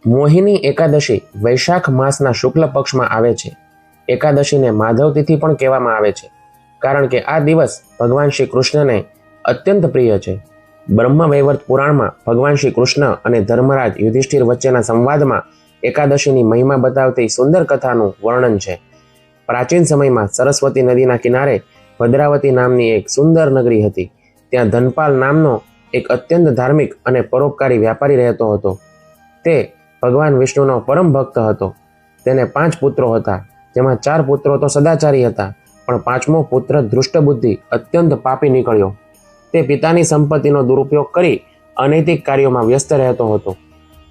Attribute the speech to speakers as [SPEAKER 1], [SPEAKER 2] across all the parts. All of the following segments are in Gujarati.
[SPEAKER 1] મોહિની એકાદશી વૈશાખ માસના શુક્લ પક્ષમાં આવે છે. એકાદશીને માધવ તિથિ પણ કહેવામાં આવે છે, કારણ કે આ દિવસ ભગવાન શ્રી કૃષ્ણને અત્યંત પ્રિય છે. બ્રહ્મવૈવર્ત પુરાણમાં ભગવાન શ્રી કૃષ્ણ અને ધર્મરાજ યુધિષ્ઠિર વચ્ચેના સંવાદમાં એકાદશીની મહિમા બતાવતી સુંદર કથાનું વર્ણન છે. પ્રાચીન સમયમાં સરસ્વતી નદીના કિનારે ભદ્રાવતી નામની એક સુંદર નગરી હતી. ત્યાં ધનપાલ નામનો એક અત્યંત ધાર્મિક અને પરોપકારી વ્યાપારી રહેતો હતો. તે ભગવાન વિષ્ણુનો પરમ ભક્ત હતો. તેને 5 પુત્રો હતા, જેમાં 4 પુત્રો તો સદાચારી હતા, પણ 5મો પુત્ર ધૃષ્ટબુદ્ધિ અત્યંત પાપી નીકળ્યો. તે પિતાની સંપત્તિનો દુરુપયોગ કરી અનૈતિક કાર્યોમાં વ્યસ્ત રહેતો હતો.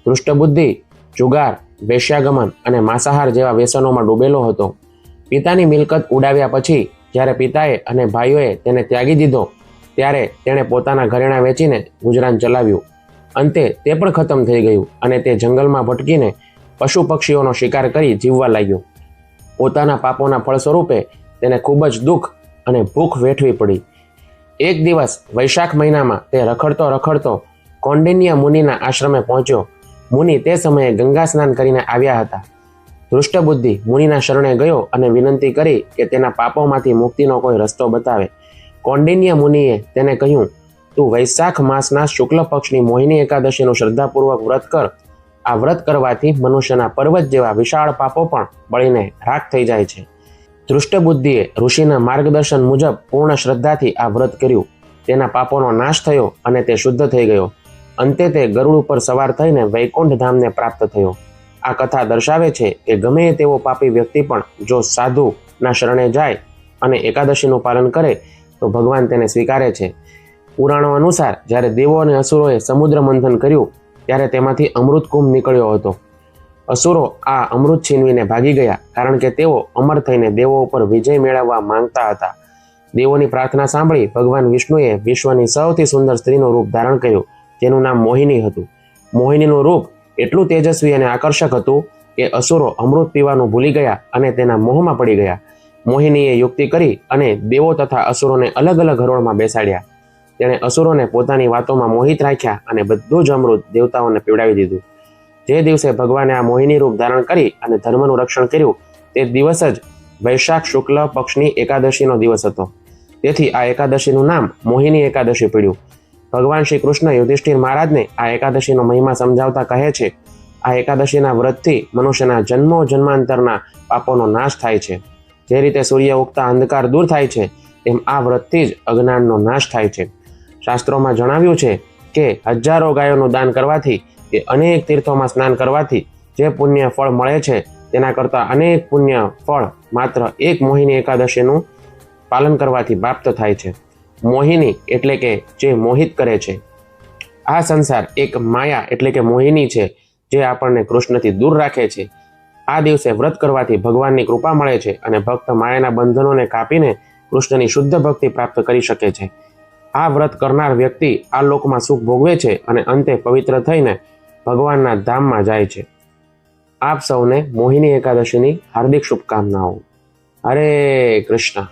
[SPEAKER 1] ધૃષ્ટબુદ્ધિ જુગાર, વેશ્યાગમન અને માંસાહાર જેવા વ્યસનોમાં ડૂબેલો હતો. પિતાની મિલકત ઉડાવ્યા પછી જ્યારે પિતાએ અને ભાઈઓએ તેને ત્યાગી દીધો, ત્યારે તેણે પોતાના ઘરેણાં વેચીને ગુજરાન ચલાવ્યું. અંતે તે પણ ખતમ થઈ ગયું અને તે જંગલમાં ભટકીને પશુ પક્ષીઓનો શિકાર કરી જીવવા લાગ્યો. પોતાના પાપોના ફળ સ્વરૂપે તેને ખૂબ જ દુઃખ અને ભૂખ વેઠવી પડી. એક દિવસ વૈશાખ મહિનામાં તે રખડતો કૌંડિન્ય મુનિના આશ્રમે પહોંચ્યો. મુનિ તે સમયે ગંગા સ્નાન કરીને આવ્યા હતા. ધૃષ્ટબુદ્ધિ મુનિના શરણે ગયો અને વિનંતી કરી કે તેના પાપોમાંથી મુક્તિનો કોઈ રસ્તો બતાવે. કૌંડિન્ય મુનિએ તેને કહ્યું, તું વૈશાખ માસના શુક્લ પક્ષની મોહિની એકાદશીનું શ્રદ્ધાપૂર્વક વ્રત કર. આ વ્રત કરવાથી મનુષ્યના પર્વત જેવા વિશાળ પાપો પણ બળીને રાખ થઈ જાય છે. ધૃષ્ટબુદ્ધિએ ઋષિના માર્ગદર્શન મુજબ પૂર્ણ શ્રદ્ધાથી આ વ્રત કર્યું. તેના પાપોનો નાશ થયો અને તે શુદ્ધ થઈ ગયો. અંતે તે ગરુડ ઉપર સવાર થઈને વૈકુંઠ ધામને પ્રાપ્ત થયો. આ કથા દર્શાવે છે કે ગમે તેવો પાપી વ્યક્તિ પણ જો સાધુના શરણે જાય અને એકાદશીનું પાલન કરે તો ભગવાન તેને સ્વીકારે છે. પુરાણો અનુસાર જ્યારે દેવો અને અસુરોએ સમુદ્ર મંથન કર્યું ત્યારે તેમાંથી અમૃત કુંભ નીકળ્યો હતો. અસુરો આ અમૃત છીનવીને ભાગી ગયા, કારણ કે તેઓ અમર થઈને દેવો ઉપર વિજય મેળવવા માંગતા હતા. દેવોની પ્રાર્થના સાંભળી ભગવાન વિષ્ણુએ વિશ્વની સૌથી સુંદર સ્ત્રીનું રૂપ ધારણ કર્યું, જેનું નામ મોહિની હતું. મોહિનીનું રૂપ એટલું તેજસ્વી અને આકર્ષક હતું કે અસુરો અમૃત પીવાનું ભૂલી ગયા અને તેના મોહમાં પડી ગયા. મોહિનીએ યુક્તિ કરી અને દેવો તથા અસુરોને અલગ અલગ હરોળમાં બેસાડ્યા. તેણે અસુરોને પોતાની વાતોમાં મોહિત રાખ્યા અને બધું જ અમૃત દેવતાઓને પીવડાવી દીધું. જે દિવસે ભગવાને આ મોહિની રૂપ ધારણ કરી અને ધર્મનું રક્ષણ કર્યું, તે દિવસ જ વૈશાખ શુક્લ પક્ષની એકાદશીનો દિવસ હતો. તેથી આ એકાદશીનું નામ મોહિની એકાદશી પડ્યું. ભગવાન શ્રી કૃષ્ણ યુધિષ્ઠિર મહારાજને આ એકાદશીનો મહિમા સમજાવતા કહે છે, આ એકાદશીના વ્રતથી મનુષ્યના જન્મો જન્માંતરના પાપોનો નાશ થાય છે. જે રીતે સૂર્ય ઉગતા અંધકાર દૂર થાય છે, તેમ આ વ્રતથી જ અજ્ઞાનનો નાશ થાય છે. શાસ્ત્રોમાં જણાવ્યું છે કે હજારો ગાયોનું દાન કરવાથી કે અનેક તીર્થોમાં સ્નાન કરવાથી જે પુણ્ય ફળ મળે છે, તેના કરતાં અનેક પુણ્ય ફળ માત્ર એક મોહિની એકાદશીનું પાલન કરવાથી પ્રાપ્ત થાય છે. મોહિની એટલે કે જે મોહિત કરે છે. આ સંસાર એક માયા એટલે કે મોહિની છે, જે આપણને કૃષ્ણથી દૂર રાખે છે. આ દિવસે વ્રત કરવાથી ભગવાનની કૃપા મળે છે અને ભક્ત માયાના બંધનોને કાપીને કૃષ્ણની શુદ્ધ ભક્તિ પ્રાપ્ત કરી શકે છે. આ વ્રત કરનાર વ્યક્તિ આ લોકમાં સુખ ભોગવે છે અને અંતે પવિત્ર થઈને ભગવાનના ધામમાં જાય છે. આપ સૌને મોહિની એકાદશીની હાર્દિક શુભકામનાઓ. હરે કૃષ્ણ.